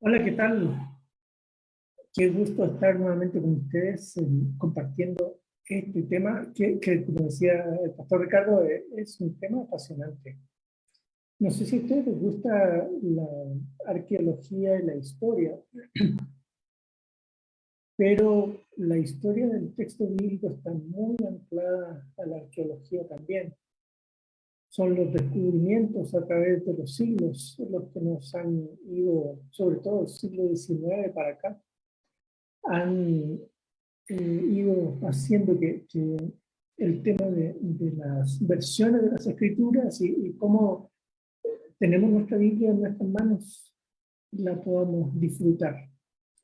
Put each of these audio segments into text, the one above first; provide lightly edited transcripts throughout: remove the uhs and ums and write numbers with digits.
Hola, ¿qué tal? Qué gusto estar nuevamente con ustedes compartiendo este tema que, como decía el pastor Ricardo, es un tema apasionante. No sé si a ustedes les gusta la arqueología y la historia, pero la historia del texto bíblico está muy anclada a la arqueología también. Son los descubrimientos a través de los siglos los que nos han ido, sobre todo el siglo XIX para acá, han ido haciendo que el tema de las versiones de las escrituras y cómo tenemos nuestra Biblia en nuestras manos, la podamos disfrutar.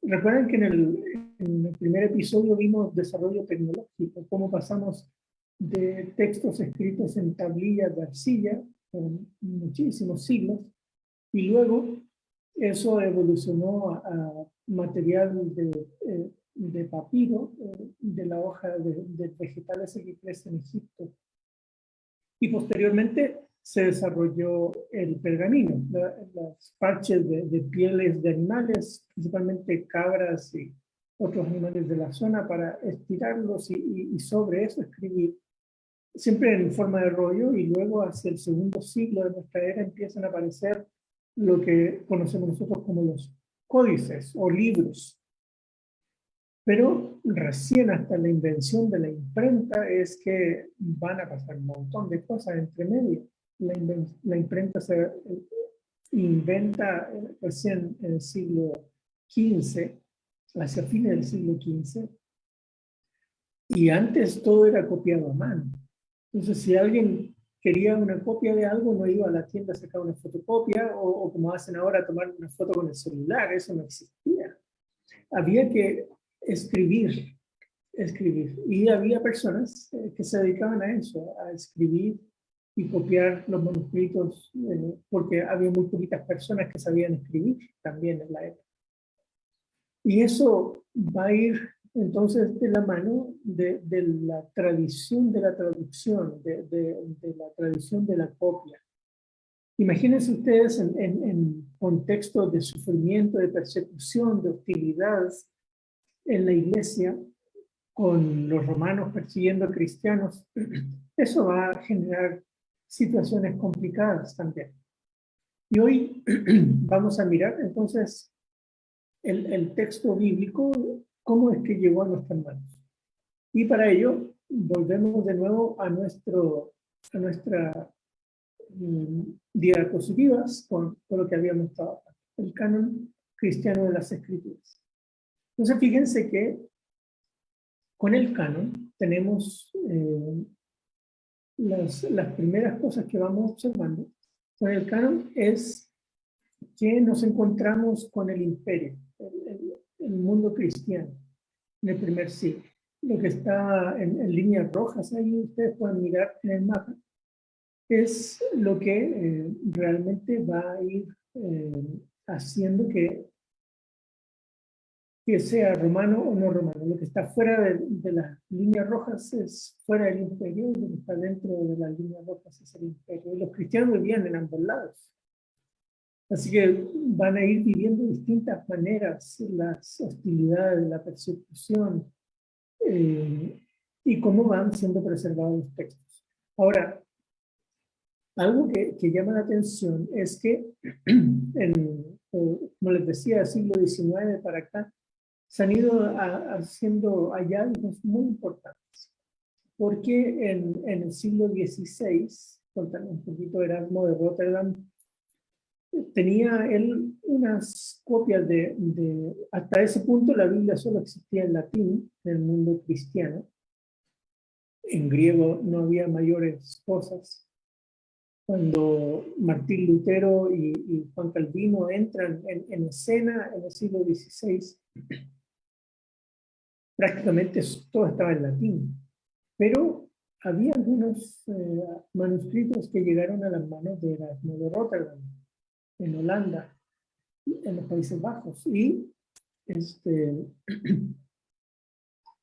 Recuerden que en el primer episodio vimos desarrollo tecnológico, cómo pasamos de textos escritos en tablillas de arcilla por muchísimos siglos, y luego eso evolucionó a material de papiro, de la hoja de vegetales que crece en Egipto. Y posteriormente se desarrolló el pergamino, las parches de pieles de animales, principalmente cabras y otros animales de la zona, para estirarlos y sobre eso escribir, siempre en forma de rollo, y luego hacia el segundo siglo de nuestra era empiezan a aparecer lo que conocemos nosotros como los códices o libros. Pero recién hasta la invención de la imprenta es que van a pasar un montón de cosas entre medio. La imprenta se inventa recién en el siglo XV, hacia fines del siglo XV, y antes todo era copiado a mano. Entonces, si alguien quería una copia de algo, no iba a la tienda a sacar una fotocopia o como hacen ahora, tomar una foto con el celular. Eso no existía. Había que escribir, escribir. Y había personas que se dedicaban a eso, a escribir y copiar los manuscritos, porque había muy poquitas personas que sabían escribir también en la época. Y eso va a ir entonces de la mano de la tradición de la traducción, de la tradición de la copia. Imagínense ustedes en contextos de sufrimiento, de persecución, de hostilidades en la iglesia, con los romanos persiguiendo a cristianos. Eso va a generar situaciones complicadas también. Y hoy vamos a mirar entonces el texto bíblico, cómo es que llegó a nuestras manos. Y para ello, volvemos de nuevo a nuestra diapositivas con lo que habíamos trabajado, el canon cristiano de las escrituras. Entonces, fíjense que con el canon tenemos las primeras cosas que vamos observando. Con el canon es que nos encontramos con el imperio, el mundo cristiano, en el primer siglo. Lo que está en líneas rojas, ahí ustedes pueden mirar en el mapa, es lo que realmente va a ir haciendo que sea romano o no romano. Lo que está fuera de las líneas rojas es fuera del imperio, y lo que está dentro de las líneas rojas es el imperio. Y los cristianos vivían en ambos lados. Así que van a ir viviendo de distintas maneras las hostilidades, la persecución, y cómo van siendo preservados los textos. Ahora, algo que llama la atención es que, como les decía, del siglo XIX para acá, se han ido haciendo hallazgos muy importantes. Porque en el siglo XVI, contando un poquito, Erasmo de Rotterdam tenía él unas copias hasta ese punto la Biblia solo existía en latín, en el mundo cristiano. En griego no había mayores cosas. Cuando Martín Lutero y Juan Calvino entran en escena en el siglo XVI, prácticamente todo estaba en latín. Pero había algunos manuscritos que llegaron a las manos de Erasmo de Rotterdam, en Holanda, en los Países Bajos, y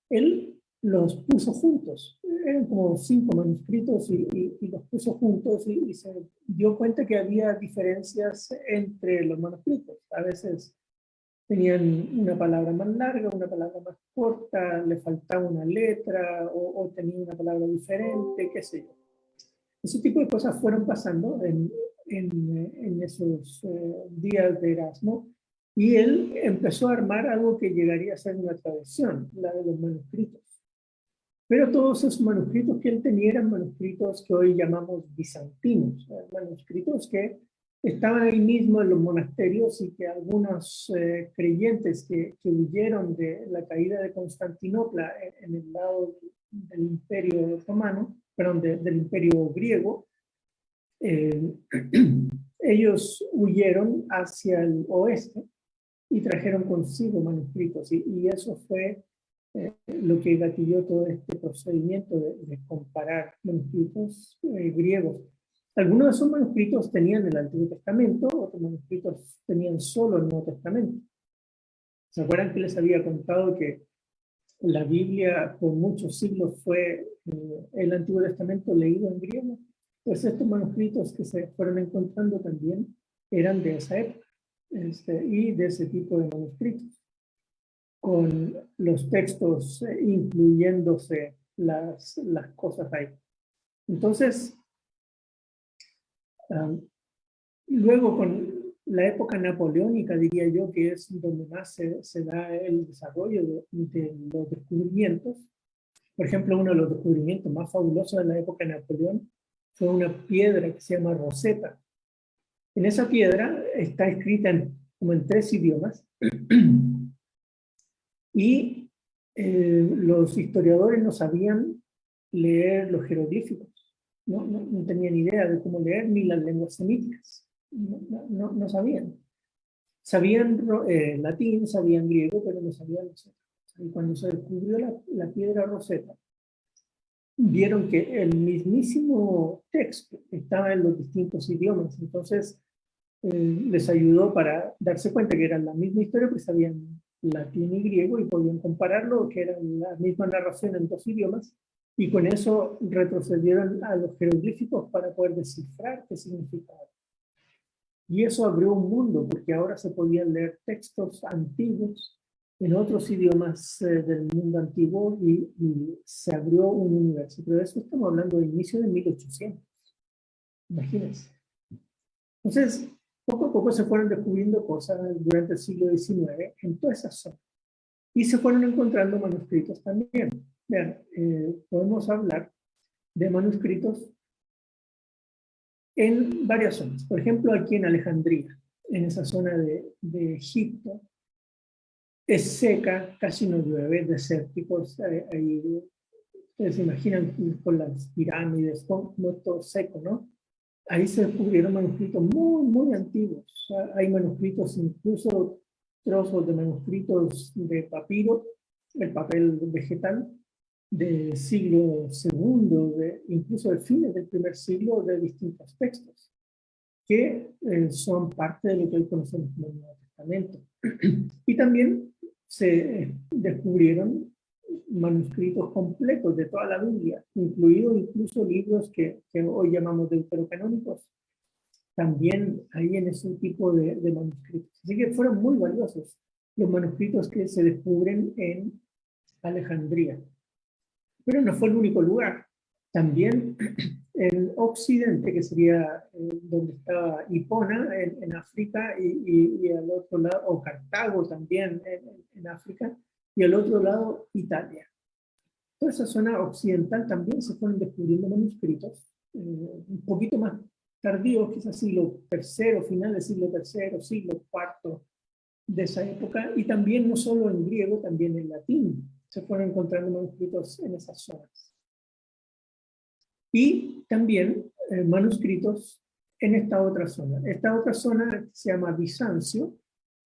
él los puso juntos. Eran como 5 manuscritos y los puso juntos y se dio cuenta que había diferencias entre los manuscritos. A veces tenían una palabra más larga, una palabra más corta, le faltaba una letra o tenía una palabra diferente, qué sé yo. Ese tipo de cosas fueron pasando en esos días de Erasmo, y él empezó a armar algo que llegaría a ser una tradición, la de los manuscritos. Pero todos esos manuscritos que él tenía eran manuscritos que hoy llamamos bizantinos, manuscritos que estaban ahí mismo en los monasterios y que algunos creyentes que huyeron de la caída de Constantinopla en el lado del Imperio Otomano, perdón, del Imperio Griego, eh, ellos huyeron hacia el oeste y trajeron consigo manuscritos, y eso fue lo que gatilló todo este procedimiento de comparar manuscritos griegos. Algunos de esos manuscritos tenían el Antiguo Testamento, otros manuscritos tenían solo el Nuevo Testamento. ¿Se acuerdan que les había contado que la Biblia por muchos siglos fue el Antiguo Testamento leído en griego? Pues estos manuscritos que se fueron encontrando también eran de esa época, y de ese tipo de manuscritos, con los textos incluyéndose las cosas ahí. Entonces, luego con la época napoleónica, diría yo, que es donde más se da el desarrollo de los descubrimientos. Por ejemplo, uno de los descubrimientos más fabulosos de la época de Napoleón fue una piedra que se llama Rosetta. En esa piedra está escrita como en 3 idiomas, y los historiadores no sabían leer los jeroglíficos, no tenían idea de cómo leer ni las lenguas semíticas, no sabían. Sabían latín, sabían griego, pero no sabían los otros. Y cuando se descubrió la piedra Rosetta, vieron que el mismísimo texto estaba en los distintos idiomas. Entonces les ayudó para darse cuenta que eran la misma historia, porque sabían latín y griego y podían compararlo, que eran la misma narración en 2 idiomas, y con eso retrocedieron a los jeroglíficos para poder descifrar qué significaba. Y eso abrió un mundo, porque ahora se podían leer textos antiguos en otros idiomas del mundo antiguo, y se abrió un universo. Pero de eso estamos hablando de inicio de 1800. Imagínense. Entonces, poco a poco se fueron descubriendo cosas durante el siglo XIX en toda esa zona. Y se fueron encontrando manuscritos también. Vean, podemos hablar de manuscritos en varias zonas. Por ejemplo, aquí en Alejandría, en esa zona de Egipto, es seca, casi no llueve, desérticos. Ahí, ustedes se imaginan con las pirámides, como todo seco, ¿no? Ahí se descubrieron manuscritos muy, muy antiguos. O sea, hay manuscritos, incluso trozos de manuscritos de papiro, el papel vegetal, del siglo II, incluso de fines del primer siglo, de distintos textos, que son parte de lo que hoy conocemos como el Nuevo Testamento. Y también se descubrieron manuscritos completos de toda la Biblia, incluidos incluso libros que hoy llamamos deuterocanónicos, también hay en ese tipo de manuscritos. Así que fueron muy valiosos los manuscritos que se descubren en Alejandría. Pero no fue el único lugar. También en Occidente, que sería donde estaba Hipona en África, y al otro lado, o Cartago también en África, y al otro lado Italia. Toda esa zona occidental también se fueron descubriendo manuscritos, un poquito más tardíos, quizás siglo III, final del siglo III, siglo IV de esa época, y también no solo en griego, también en latín se fueron encontrando manuscritos en esas zonas. Y también manuscritos en esta otra zona. Esta otra zona se llama Bizancio.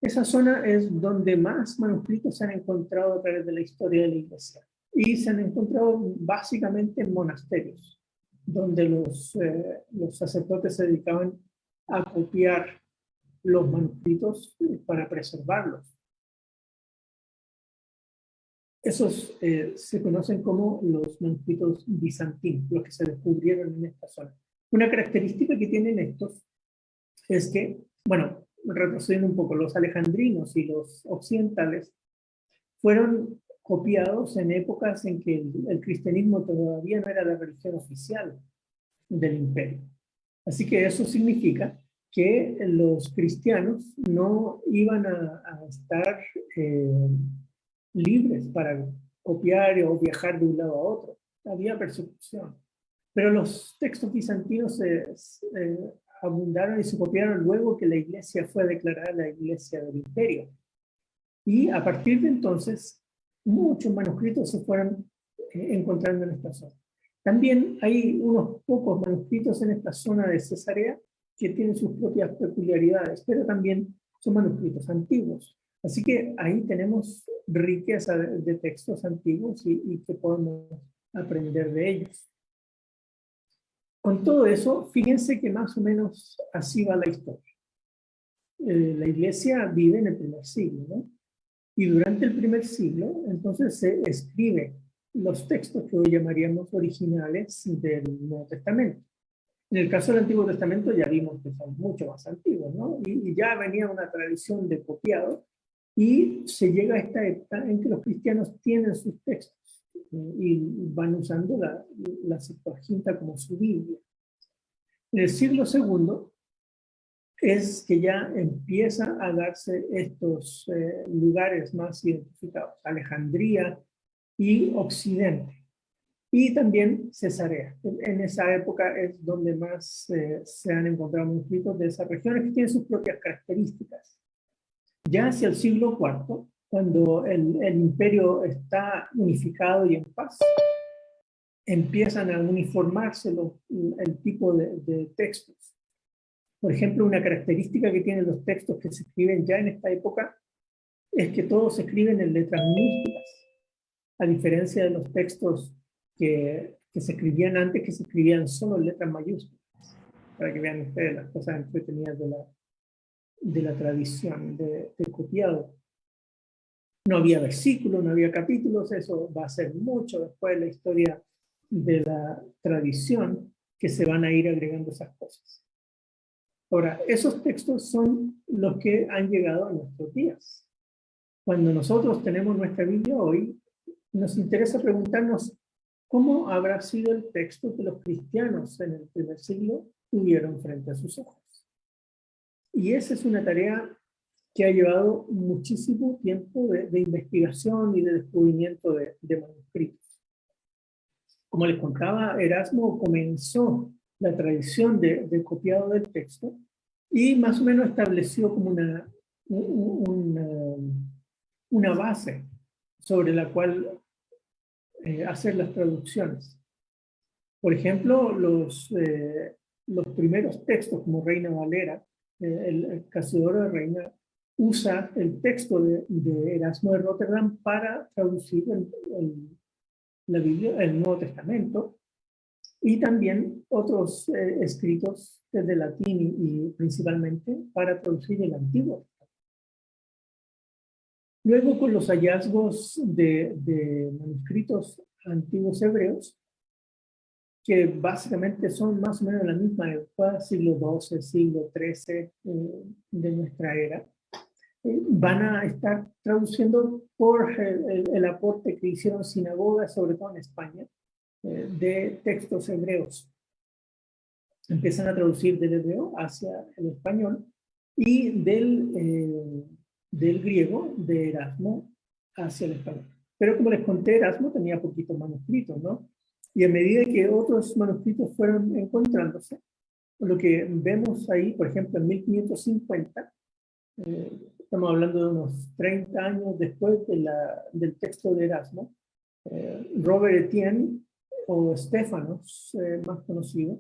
Esa zona es donde más manuscritos se han encontrado a través de la historia de la Iglesia. Y se han encontrado básicamente en monasterios, donde los sacerdotes se dedicaban a copiar los manuscritos para preservarlos. Esos se conocen como los manuscritos bizantinos, los que se descubrieron en esta zona. Una característica que tienen estos es que, bueno, retrocediendo un poco, los alejandrinos y los occidentales fueron copiados en épocas en que el cristianismo todavía no era la religión oficial del imperio. Así que eso significa que los cristianos no iban a estar libres para copiar o viajar de un lado a otro. Había persecución. Pero los textos bizantinos abundaron y se copiaron luego que la iglesia fue declarada la iglesia del imperio. Y a partir de entonces, muchos manuscritos se fueron encontrando en esta zona. También hay unos pocos manuscritos en esta zona de Cesarea que tienen sus propias peculiaridades, pero también son manuscritos antiguos. Así que ahí tenemos riqueza de textos antiguos y que podemos aprender de ellos. Con todo eso, fíjense que más o menos así va la historia. La iglesia vive en el primer siglo, ¿no? Y durante el primer siglo, entonces se escribe los textos que hoy llamaríamos originales del Nuevo Testamento. En el caso del Antiguo Testamento ya vimos que son mucho más antiguos, ¿no? Y ya venía una tradición de copiado, y se llega a esta época en que los cristianos tienen sus textos y van usando la Septuaginta como su Biblia. En el siglo segundo es que ya empieza a darse estos lugares más identificados, Alejandría y Occidente, y también Cesarea. En esa época es donde más se han encontrado manuscritos de esas regiones que tienen sus propias características. Ya hacia el siglo IV, cuando el imperio está unificado y en paz, empiezan a uniformarse el tipo de textos. Por ejemplo, una característica que tienen los textos que se escriben ya en esta época es que todos se escriben en letras minúsculas, a diferencia de los textos que se escribían antes, que se escribían solo en letras mayúsculas, para que vean ustedes las cosas entretenidas de la tradición de copiado. No había versículos, no había capítulos, eso va a ser mucho después de la historia de la tradición, que se van a ir agregando esas cosas. Ahora, esos textos son los que han llegado a nuestros días. Cuando nosotros tenemos nuestra Biblia hoy, nos interesa preguntarnos cómo habrá sido el texto que los cristianos en el primer siglo tuvieron frente a sus ojos. Y esa es una tarea que ha llevado muchísimo tiempo de investigación y de descubrimiento de manuscritos. Como les contaba, Erasmo comenzó la tradición de copiado del texto y más o menos estableció como una base sobre la cual hacer las traducciones. Por ejemplo, los primeros textos como Reina Valera, el Casiodoro de Reina, usa el texto de Erasmo de Rotterdam para traducir la Biblia, el Nuevo Testamento, y también otros escritos desde latín y principalmente para traducir el Antiguo Testamento. Luego, con los hallazgos de manuscritos antiguos hebreos, que básicamente son más o menos la misma época, siglo XII, siglo XIII de nuestra era, van a estar traduciendo por el aporte que hicieron sinagogas, sobre todo en España, de textos hebreos. Empiezan a traducir del hebreo hacia el español y del griego, de Erasmo, hacia el español. Pero como les conté, Erasmo tenía poquitos manuscritos, ¿no? Y a medida que otros manuscritos fueron encontrándose, lo que vemos ahí, por ejemplo, en 1550, estamos hablando de unos 30 años después del texto de Erasmo, Robert Etienne, o Stéphanos, más conocido,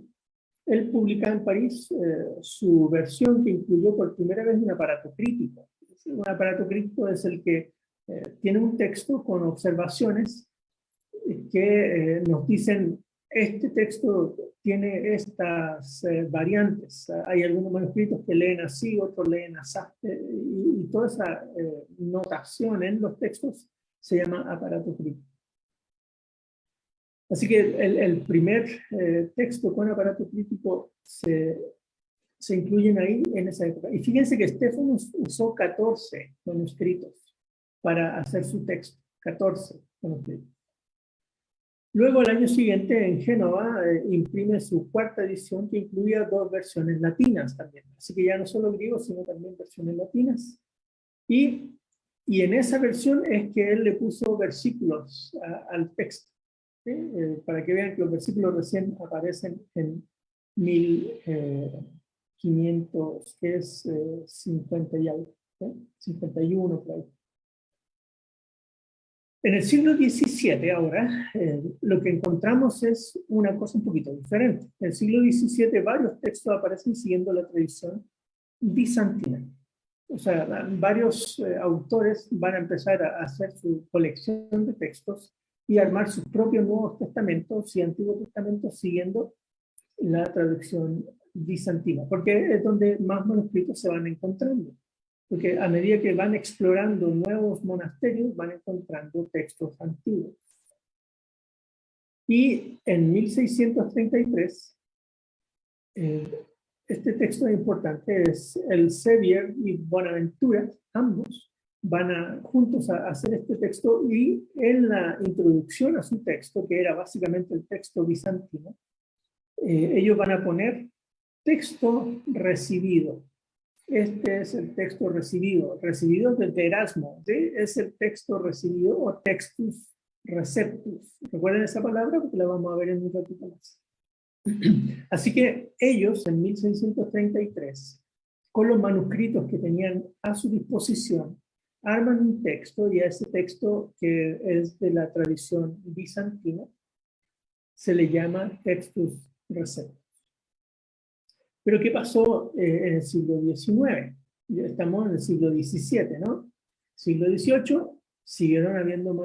él publica en París su versión que incluyó por primera vez un aparato crítico. Un aparato crítico es el que tiene un texto con observaciones que nos dicen, este texto tiene estas variantes. Hay algunos manuscritos que leen así, otros leen así, y toda esa notación en los textos se llama aparato crítico. Así que el primer texto con aparato crítico se se incluyen ahí en esa época. Y fíjense que Stephanus usó 14 manuscritos para hacer su texto, 14 manuscritos. Luego, al año siguiente, en Génova, imprime su cuarta edición que incluía 2 versiones latinas también. Así que ya no solo griego, sino también versiones latinas. Y en esa versión es que él le puso versículos al texto, ¿sí? Para que vean que los versículos recién aparecen en 1500, que es 50 y algo, ¿sí? 51 por ahí. En el siglo XVII ahora, lo que encontramos es una cosa un poquito diferente. En el siglo XVII varios textos aparecen siguiendo la tradición bizantina. O sea, varios autores van a empezar a hacer su colección de textos y armar sus propios Nuevos Testamentos y Antiguos Testamentos siguiendo la traducción bizantina, porque es donde más manuscritos se van encontrando. Porque a medida que van explorando nuevos monasterios, van encontrando textos antiguos. Y en 1633, este texto es importante, es el Sevier y Bonaventura, ambos van juntos a hacer este texto, y en la introducción a su texto, que era básicamente el texto bizantino, ellos van a poner texto recibido. Este es el texto recibido, recibido desde Erasmo, ¿sí? Es el texto recibido o textus receptus. ¿Recuerden esa palabra? Porque la vamos a ver en un ratito más. Así que ellos, en 1633, con los manuscritos que tenían a su disposición, arman un texto, y a ese texto, que es de la tradición bizantina, se le llama textus receptus. Pero ¿qué pasó en el siglo XIX? Ya estamos en el siglo XVII, ¿no? Siglo XVIII siguieron habiendo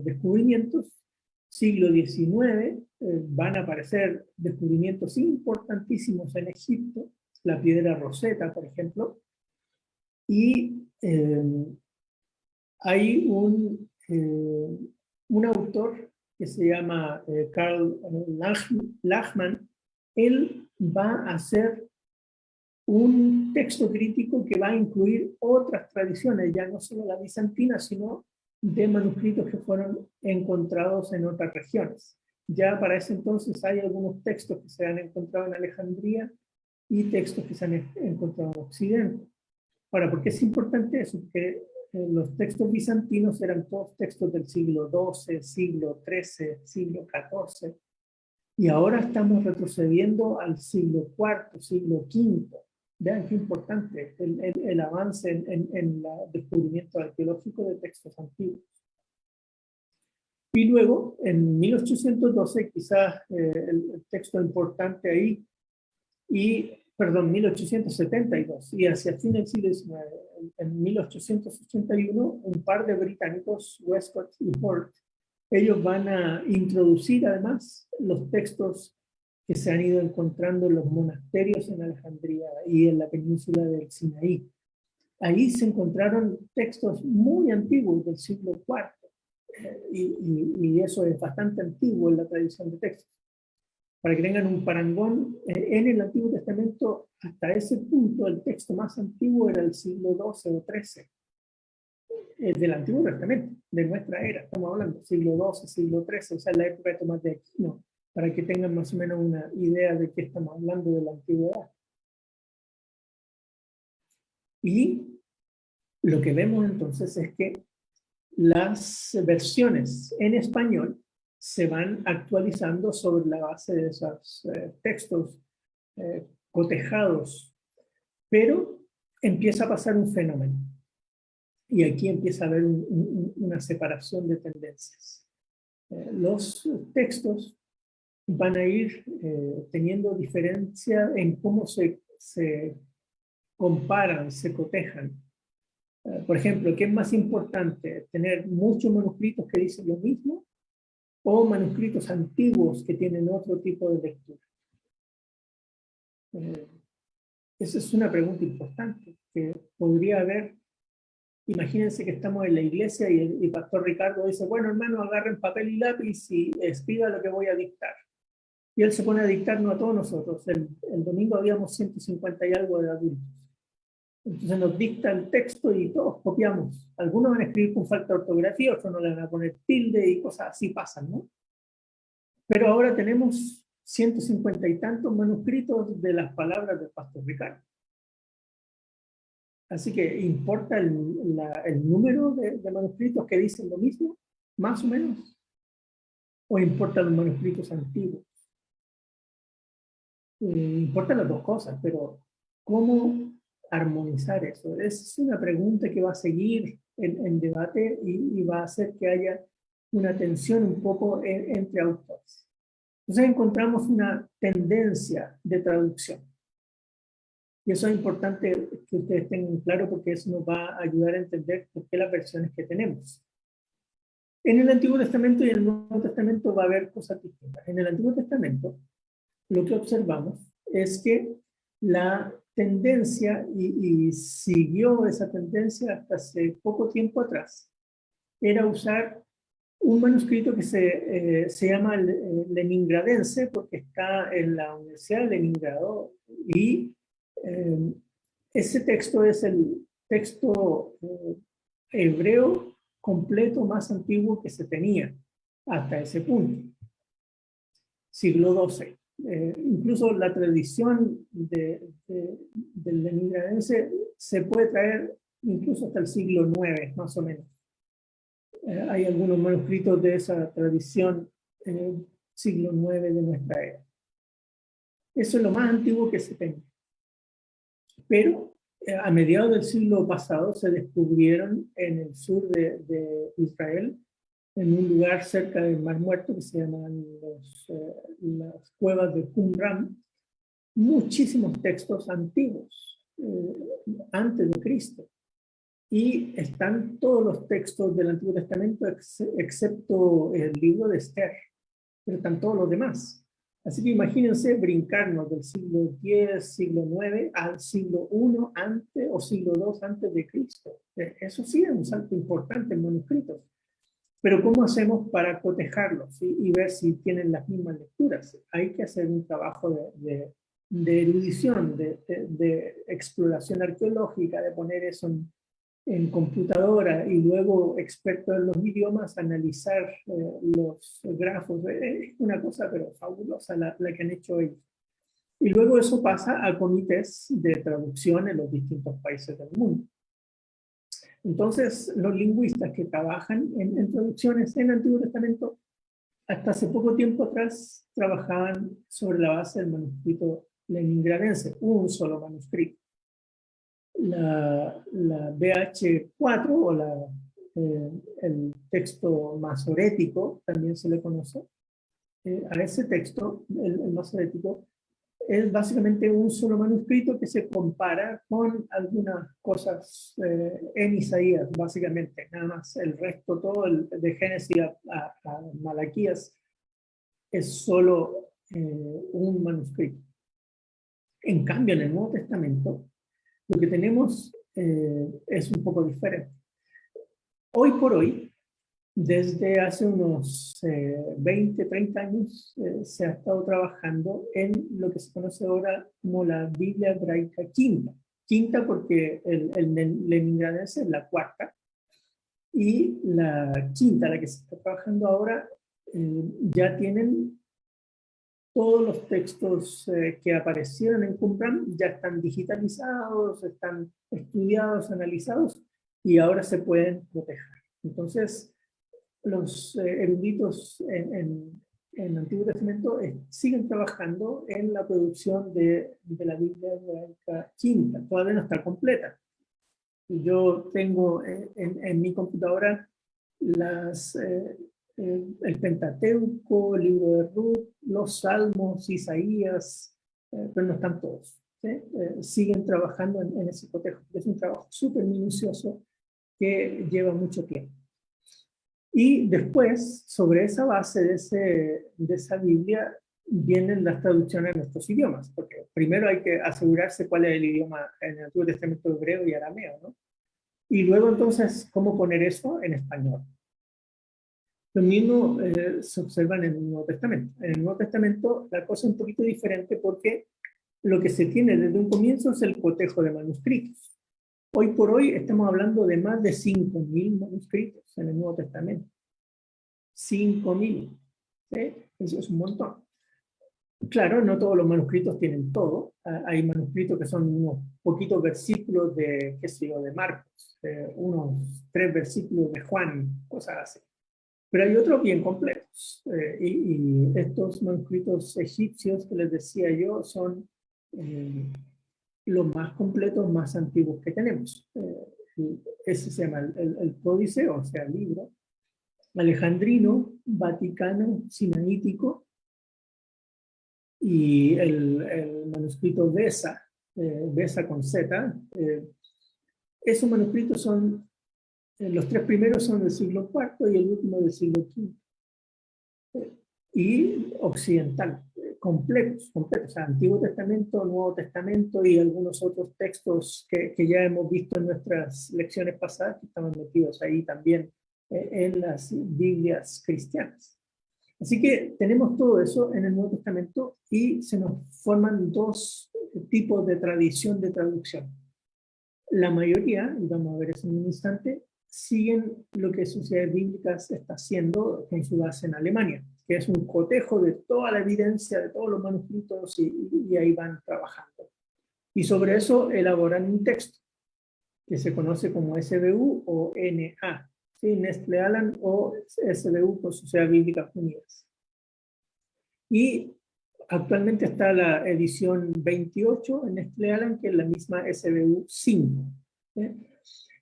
descubrimientos. Siglo XIX van a aparecer descubrimientos importantísimos en Egipto, la piedra Rosetta, por ejemplo, y hay un autor que se llama Karl Lachmann. Él va a hacer un texto crítico que va a incluir otras tradiciones, ya no solo la bizantina, sino de manuscritos que fueron encontrados en otras regiones. Ya para ese entonces hay algunos textos que se han encontrado en Alejandría y textos que se han encontrado en Occidente. Ahora, ¿por qué es importante eso? Porque los textos bizantinos eran todos textos del siglo XII, siglo XIII, siglo XIV, y ahora estamos retrocediendo al siglo IV, siglo V. Vean qué importante el avance en el descubrimiento arqueológico de textos antiguos. Y luego, en 1812, quizás el texto importante ahí, perdón, 1872, y hacia el fin del siglo XIX, en 1881, un par de británicos, Westcott y Hort, ellos van a introducir además los textos que se han ido encontrando en los monasterios en Alejandría y en la península del Sinaí. Ahí se encontraron textos muy antiguos del siglo IV, y eso es bastante antiguo en la tradición de textos. Para que tengan un parangón, en el Antiguo Testamento, hasta ese punto, el texto más antiguo era el siglo XII o XIII. Del Antiguo Testamento, de nuestra era, estamos hablando, siglo XII, siglo XIII, o sea, la época de Tomás de Aquino, para que tengan más o menos una idea de qué estamos hablando de la antigüedad. Y lo que vemos entonces es que las versiones en español se van actualizando sobre la base de esos textos cotejados, pero empieza a pasar un fenómeno. Y aquí empieza a haber una separación de tendencias. Los textos van a ir teniendo diferencia en cómo se comparan, se cotejan. Por ejemplo, ¿qué es más importante? ¿Tener muchos manuscritos que dicen lo mismo o manuscritos antiguos que tienen otro tipo de lectura? Esa es una pregunta importante que podría haber. Imagínense que estamos en la iglesia y el pastor Ricardo dice, bueno, hermano, agarren papel y lápiz y escriba lo que voy a dictar. Y él se pone a dictarnos a todos nosotros. El domingo habíamos 150 y algo de adultos. Entonces nos dicta el texto y todos copiamos. Algunos van a escribir con falta de ortografía, otros no le van a poner tilde y cosas así pasan, ¿no? Pero ahora tenemos 150 y tantos manuscritos de las palabras del pastor Ricardo. Así que importa el número de manuscritos que dicen lo mismo, más o menos, o importan los manuscritos antiguos. Importan las dos cosas, pero ¿cómo armonizar eso? Esa es una pregunta que va a seguir en debate y va a hacer que haya una tensión un poco entre autores. Entonces encontramos una tendencia de traducción. Y eso es importante que ustedes tengan claro porque eso nos va a ayudar a entender por qué las versiones que tenemos. En el Antiguo Testamento y en el Nuevo Testamento va a haber cosas distintas. En el Antiguo Testamento lo que observamos es que la tendencia, y siguió esa tendencia hasta hace poco tiempo atrás, era usar un manuscrito que se llama Leningradense, porque está en la Universidad de Leningrado, y ese texto es el texto hebreo completo más antiguo que se tenía hasta ese punto, siglo XII. Incluso la tradición del leningradense se puede traer incluso hasta el siglo IX, más o menos. Hay algunos manuscritos de esa tradición siglo IX de nuestra era. Eso es lo más antiguo que se tiene. Pero a mediados del siglo pasado se descubrieron en el sur de Israel, en un lugar cerca del Mar Muerto que se llaman las cuevas de Qumran, muchísimos textos antiguos, antes de Cristo. Y están todos los textos del Antiguo Testamento, excepto el libro de Esther, pero están todos los demás. Así que imagínense brincarnos del siglo X, siglo IX, al siglo I antes o siglo II antes de Cristo. Eso sí es un salto importante en manuscritos. Pero ¿cómo hacemos para cotejarlos y ver si tienen las mismas lecturas? Hay que hacer un trabajo de erudición, de exploración arqueológica, de poner eso en computadora y luego expertos en los idiomas analizar los grafos. Es una cosa pero fabulosa la que han hecho ellos. Y luego eso pasa a comités de traducción en los distintos países del mundo. Entonces, los lingüistas que trabajan en traducciones en el Antiguo Testamento, hasta hace poco tiempo atrás, trabajaban sobre la base del manuscrito leningradense, un solo manuscrito. La BH4 o el texto masorético, también se le conoce, a ese texto, el masorético, es básicamente un solo manuscrito que se compara con algunas cosas en Isaías, básicamente, nada más. El resto, todo de Génesis a Malaquías, es solo un manuscrito. En cambio, en el Nuevo Testamento, lo que tenemos es un poco diferente. Hoy por hoy, desde hace unos 20, 30 años, se ha estado trabajando en lo que se conoce ahora como la Biblia hebraica quinta. Quinta porque el leningradense es la cuarta, y la quinta, la que se está trabajando ahora, ya tienen todos los textos que aparecieron en Qumran, ya están digitalizados, están estudiados, analizados, y ahora se pueden proteger. Entonces, los eruditos en el Antiguo Testamento siguen trabajando en la producción de la Biblia hebraica quinta. Todavía no está completa. Yo tengo en mi computadora el Pentateuco, el libro de Ruth, los Salmos, Isaías, pero no están todos. ¿Sí? Siguen trabajando en ese cotejo. Es un trabajo súper minucioso que lleva mucho tiempo. Y después, sobre esa base de esa Biblia, vienen las traducciones a nuestros idiomas, porque primero hay que asegurarse cuál es el idioma en el Antiguo Testamento hebreo y arameo, ¿no? Y luego entonces, ¿cómo poner eso en español? Lo mismo se observa en el Nuevo Testamento. En el Nuevo Testamento la cosa es un poquito diferente porque lo que se tiene desde un comienzo es el cotejo de manuscritos. Hoy por hoy estamos hablando de más de 5.000 manuscritos en el Nuevo Testamento. 5.000. ¿Sí? Eso es un montón. Claro, no todos los manuscritos tienen todo. Hay manuscritos que son unos poquitos versículos de, qué sé yo, de Marcos, unos 3 versículos de Juan, cosas así. Pero hay otros bien completos. Y estos manuscritos egipcios que les decía yo son los más completos, más antiguos que tenemos. Ese se llama el códice, o sea, el libro alejandrino, vaticano, sinaítico, y el manuscrito Besa, Besa con Z. Esos manuscritos son, los 3 primeros son del siglo IV y el último del siglo V. Y occidental, completos, o sea, Antiguo Testamento, Nuevo Testamento y algunos otros textos que ya hemos visto en nuestras lecciones pasadas, que estaban metidos ahí también en las Biblias cristianas. Así que tenemos todo eso en el Nuevo Testamento y se nos forman 2 tipos de tradición de traducción. La mayoría, y vamos a ver eso en un instante, siguen lo que Sociedades Bíblicas está haciendo con su base en Alemania, que es un cotejo de toda la evidencia, de todos los manuscritos, y ahí van trabajando. Y sobre eso elaboran un texto que se conoce como SBU o NA, ¿sí? Nestle Aland o SBU por Sociedades Bíblicas Unidas. Y actualmente está la edición 28 en Nestle Aland, que es la misma SBU 5. ¿Sí?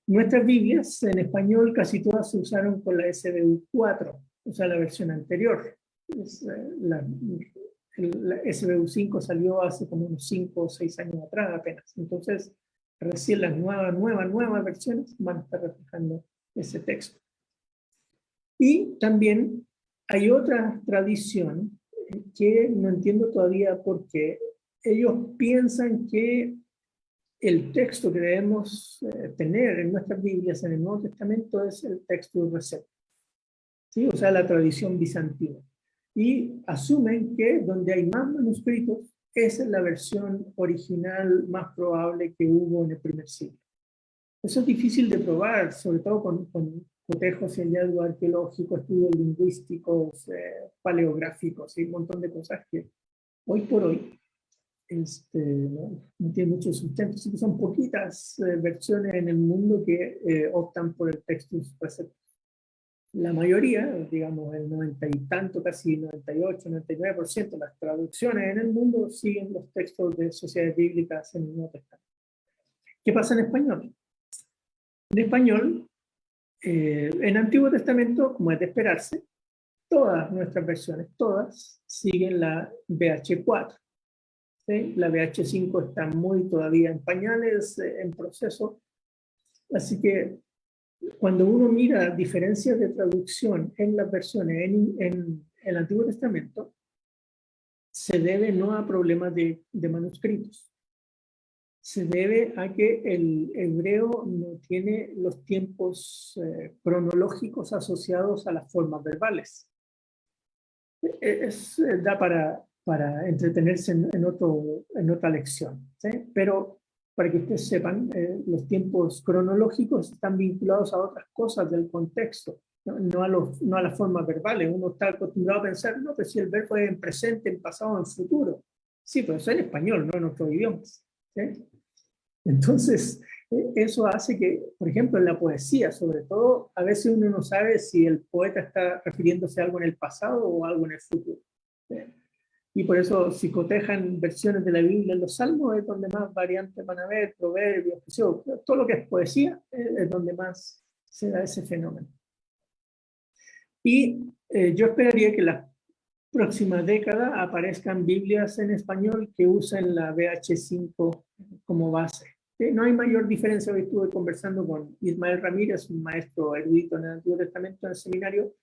Nuestras Biblias en español casi todas se usaron con la SBU 4, o sea, la versión anterior. La SBU 5 salió hace como unos 5 o 6 años atrás apenas. Entonces, recién las nuevas versiones van a estar reflejando ese texto. Y también hay otra tradición que no entiendo todavía por qué. Ellos piensan que el texto que debemos tener en nuestras Biblias en el Nuevo Testamento es el texto de receta, ¿sí? O sea, la tradición bizantina. Y asumen que donde hay más manuscritos, esa es la versión original más probable que hubo en el primer siglo. Eso es difícil de probar, sobre todo con cotejos y hallazgos arqueológicos, estudios lingüísticos, paleográficos y un montón de cosas que hoy por hoy no tiene mucho sustento. Así que son poquitas versiones en el mundo que optan por el Textus Receptus. La mayoría, digamos el 90 y tanto, casi 98, 99% de las traducciones en el mundo siguen los textos de sociedades bíblicas en el Nuevo Testamento. ¿Qué pasa en español? En español, en Antiguo Testamento, como es de esperarse, todas nuestras versiones, todas, siguen la BH4. ¿Sí? La BH5 está muy todavía en pañales, en proceso. Así que cuando uno mira diferencias de traducción en las versiones en el Antiguo Testamento, se debe no a problemas de manuscritos. Se debe a que el hebreo no tiene los tiempos cronológicos asociados a las formas verbales. Da para entretenerse en otra lección, ¿sí? Pero para que ustedes sepan, los tiempos cronológicos están vinculados a otras cosas del contexto, no a las formas verbales. Uno está acostumbrado a pensar, no, pero si el verbo es en presente, en pasado, en futuro. Sí, pero eso es en español, no en otros idiomas, ¿sí? Entonces, eso hace que, por ejemplo, en la poesía, sobre todo, a veces uno no sabe si el poeta está refiriéndose a algo en el pasado o algo en el futuro. Y por eso, si cotejan versiones de la Biblia en los Salmos, es donde más variantes van a haber, proverbios, todo lo que es poesía, es donde más se da ese fenómeno. Y yo esperaría que la próxima década aparezcan Biblias en español que usen la BH5 como base. ¿Sí? No hay mayor diferencia. Hoy estuve conversando con Ismael Ramírez, un maestro erudito en el Antiguo Testamento en el seminario,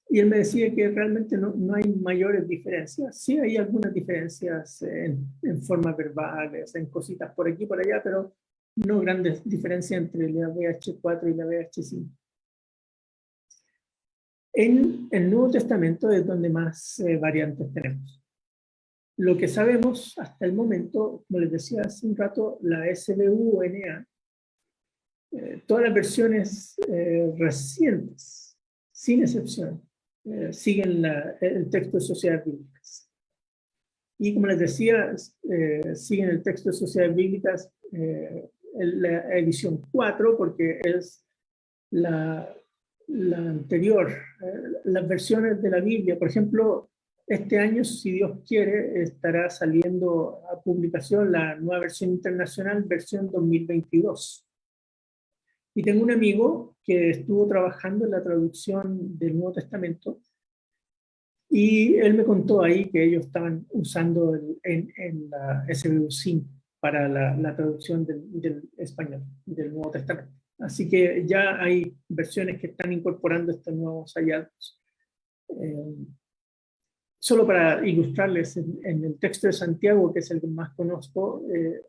y él me decía que realmente no hay mayores diferencias. Sí hay algunas diferencias en formas verbales, en cositas por aquí y por allá, pero no grandes diferencias entre la BH4 y la BH5. En el Nuevo Testamento es donde más variantes tenemos. Lo que sabemos hasta el momento, como les decía hace un rato, la SBU-NA, todas las versiones recientes, sin excepción, siguen el texto de Sociedades Bíblicas. Y como les decía, siguen el texto de Sociedades Bíblicas, la edición 4, porque es la anterior. Las versiones de la Biblia, por ejemplo, este año, si Dios quiere, estará saliendo a publicación la nueva versión internacional, versión 2022. Y tengo un amigo que estuvo trabajando en la traducción del Nuevo Testamento y él me contó ahí que ellos estaban usando en la SBU 5 para la traducción del español, del Nuevo Testamento. Así que ya hay versiones que están incorporando estos nuevos hallazgos. Solo para ilustrarles, en el texto de Santiago, que es el que más conozco,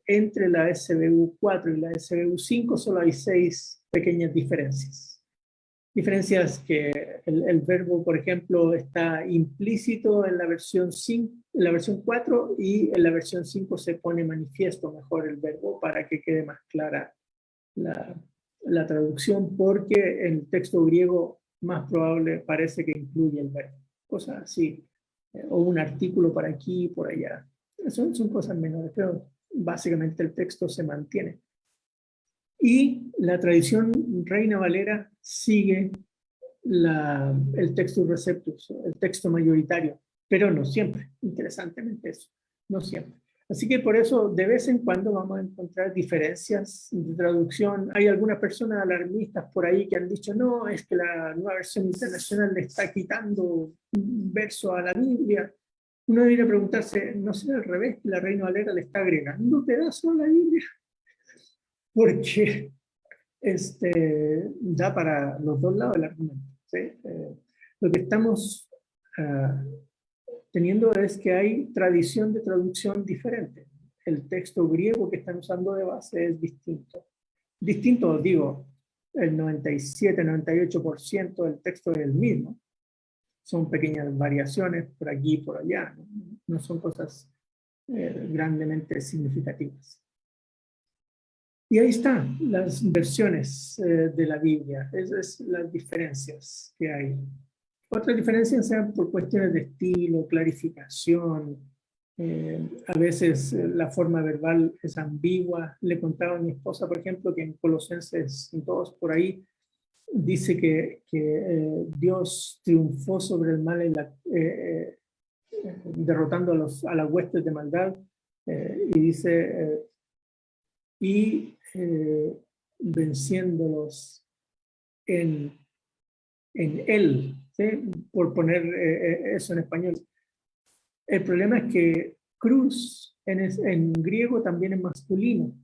entre la SBU 4 y la SBU 5 solo hay 6 pequeñas diferencias. Diferencias que el verbo, por ejemplo, está implícito en la versión 5, en la versión 4, y en la versión 5 se pone manifiesto mejor el verbo para que quede más clara la traducción, porque el texto griego más probable parece que incluye el verbo. Cosas así. O un artículo por aquí y por allá. Son cosas menores, pero básicamente el texto se mantiene. Y la tradición Reina Valera sigue el textus receptus, el texto mayoritario, pero no siempre, interesantemente eso, no siempre. Así que por eso de vez en cuando vamos a encontrar diferencias de traducción. Hay algunas personas alarmistas por ahí que han dicho, no, es que la nueva versión internacional le está quitando un verso a la Biblia. Uno debería preguntarse, ¿no será al revés? La Reina Valera le está agregando pedazos a la Biblia. Porque da para los dos lados el argumento. ¿Sí? Lo que estamos teniendo es que hay tradición de traducción diferente. El texto griego que están usando de base es distinto. Distinto, digo, el 97-98% del texto es el mismo. Son pequeñas variaciones por aquí y por allá. No son cosas grandemente significativas. Y ahí están las versiones de la Biblia. Esas son las diferencias que hay. Otras diferencias sean por cuestiones de estilo, clarificación. A veces la forma verbal es ambigua. Le contaba a mi esposa, por ejemplo, que en Colosenses 2, por ahí, dice que Dios triunfó sobre el mal derrotando a las huestes de maldad. Y dice, venciéndolos en él, ¿sí? Por poner eso en español. El problema es que cruz en griego también es masculino,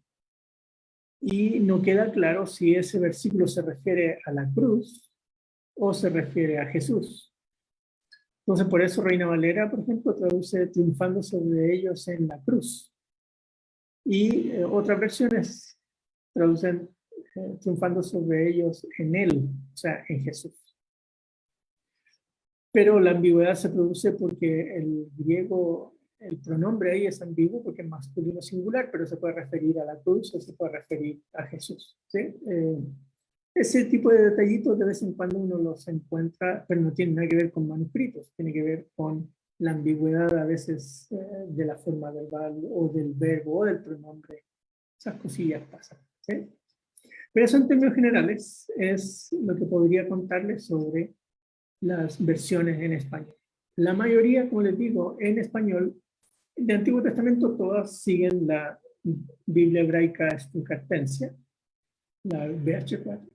y no queda claro si ese versículo se refiere a la cruz o se refiere a Jesús. Entonces, por eso Reina Valera, por ejemplo, traduce triunfando sobre ellos en la cruz. Y otras versiones traducen triunfando sobre ellos en él, o sea, en Jesús. Pero la ambigüedad se produce porque el griego, el pronombre ahí es ambiguo porque es masculino singular, pero se puede referir a la cruz o se puede referir a Jesús. ¿Sí? Ese tipo de detallitos de vez en cuando uno los encuentra, pero no tiene nada que ver con manuscritos, tiene que ver con la ambigüedad a veces de la forma verbal o del verbo o del pronombre. Esas cosillas pasan. ¿Sí? Pero eso en términos generales es lo que podría contarles sobre las versiones en español. La mayoría, como les digo, en español, de Antiguo Testamento todas siguen la Biblia hebraica Stuttgartensia, la BH4.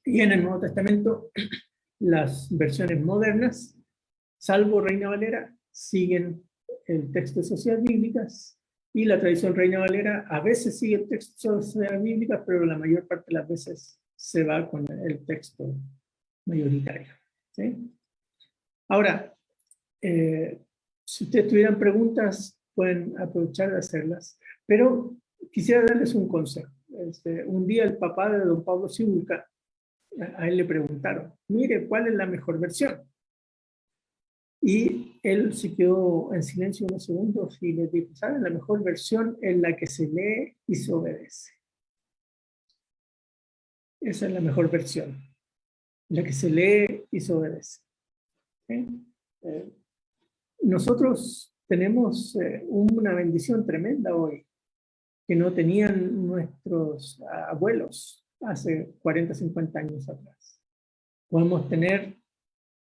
Y en el Nuevo Testamento, las versiones modernas, salvo Reina Valera, siguen el texto de Sociedades Bíblicas, y la tradición Reina Valera a veces sigue el texto de Sociedades Bíblicas, pero la mayor parte de las veces se va con el texto mayoritario. ¿Sí? Ahora, si ustedes tuvieran preguntas, pueden aprovechar de hacerlas, pero quisiera darles un consejo. Un día el papá de don Pablo Sibulka A él le preguntaron, mire, ¿cuál es la mejor versión? Y él se quedó en silencio unos segundos y le dijo, ¿saben? La mejor versión es la que se lee y se obedece. Esa es la mejor versión, la que se lee y se obedece. ¿Sí? Nosotros tenemos una bendición tremenda hoy, que no tenían nuestros abuelos hace 40, 50 años atrás. Podemos tener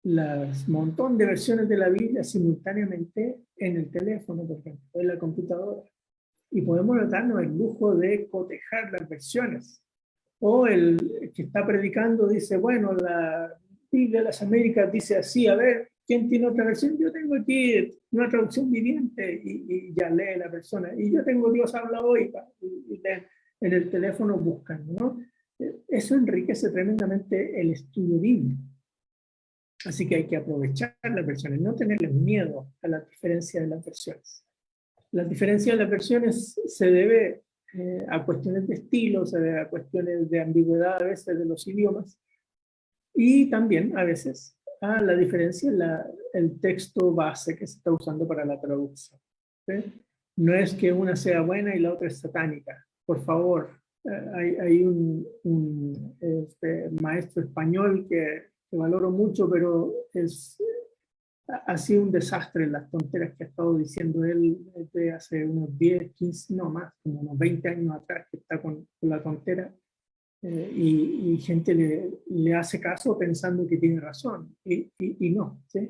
las montón de versiones de la Biblia simultáneamente en el teléfono, por ejemplo, en la computadora. Y podemos darnos el lujo de cotejar las versiones. O el que está predicando dice, bueno, la Biblia de las Américas dice así, a ver, ¿quién tiene otra versión? Yo tengo aquí una traducción viviente y ya lee la persona. Y yo tengo Dios habla hoy, y en el teléfono buscan, ¿no? Eso enriquece tremendamente el estudio bíblico. Así que hay que aprovechar las versiones, no tenerles miedo a la diferencia de las versiones. La diferencia de las versiones se debe a cuestiones de estilo, se debe a cuestiones de ambigüedad a veces de los idiomas, y también a veces a la diferencia en el texto base que se está usando para la traducción. ¿Sí? No es que una sea buena y la otra es satánica. Por favor, hay un maestro español que valoro mucho, pero ha sido un desastre las tonteras que ha estado diciendo él desde hace unos 10, 15, no más, como unos 20 años atrás, que está con la tontera, y gente le hace caso pensando que tiene razón, y no, ¿sí?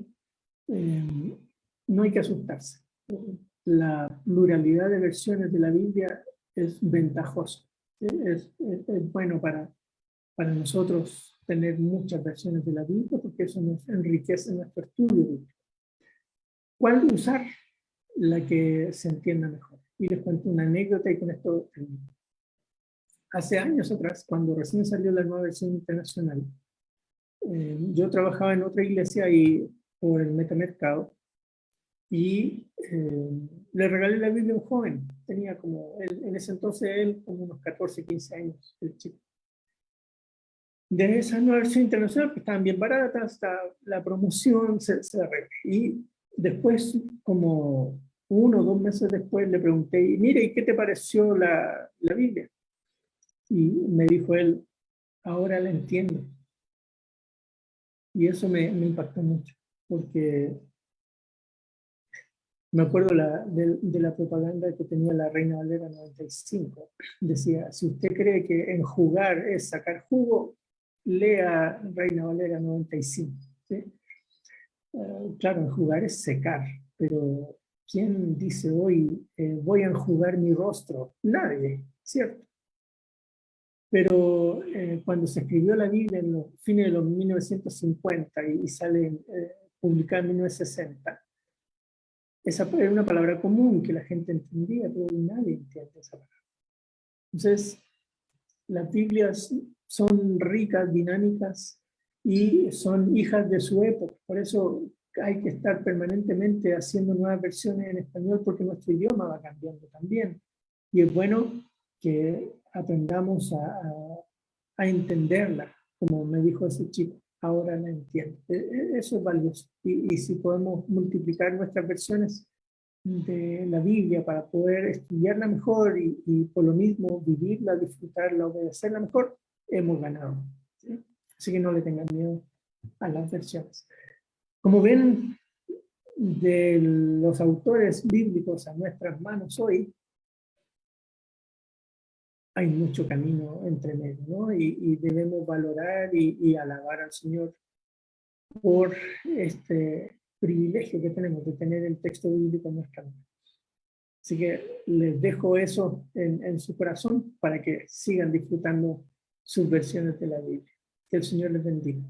No hay que asustarse. La pluralidad de versiones de la Biblia es ventajosa, ¿sí? Es bueno para nosotros tener muchas versiones de la Biblia, porque eso nos enriquece nuestro estudio bíblico. ¿Cuál usar? La que se entienda mejor. Y les cuento una anécdota y con esto termino. Hace años atrás, cuando recién salió la nueva versión internacional, yo trabajaba en otra iglesia y por el metamercado, y le regalé la Biblia a un joven. Tenía como, en ese entonces él, como unos 14, 15 años, el chico. De esa nueva versión internacional, que estaban bien baratas, la promoción se arregló. Y después, como 1 o 2 meses después, le pregunté, mire, ¿y qué te pareció la Biblia? Y me dijo él, ahora la entiendo. Y eso me impactó mucho, porque me acuerdo de la propaganda que tenía la Reina Valera 95. Decía, si usted cree que enjugar es sacar jugo, lea Reina Valera 95. ¿Sí? Claro, enjugar es secar, pero ¿quién dice hoy voy a enjugar mi rostro? Nadie, ¿cierto? Pero cuando se escribió la Biblia en los fines de los 1950 y sale publicada en 1960, esa era una palabra común que la gente entendía, pero nadie entiende esa palabra. Entonces, las Biblias son ricas, dinámicas y son hijas de su época. Por eso hay que estar permanentemente haciendo nuevas versiones en español, porque nuestro idioma va cambiando también. Y es bueno que aprendamos a entenderla, como me dijo ese chico, ahora la entiendo. Eso es valioso. Y si podemos multiplicar nuestras versiones de la Biblia para poder estudiarla mejor y por lo mismo vivirla, disfrutarla, obedecerla mejor, hemos ganado. ¿Sí? Así que no le tengan miedo a las versiones. Como ven, de los autores bíblicos a nuestras manos hoy, hay mucho camino entre medio, ¿no? Y debemos valorar y alabar al Señor por este privilegio que tenemos de tener el texto bíblico en nuestra mano. Así que les dejo eso en su corazón para que sigan disfrutando sus versiones de la Biblia. Que el Señor les bendiga.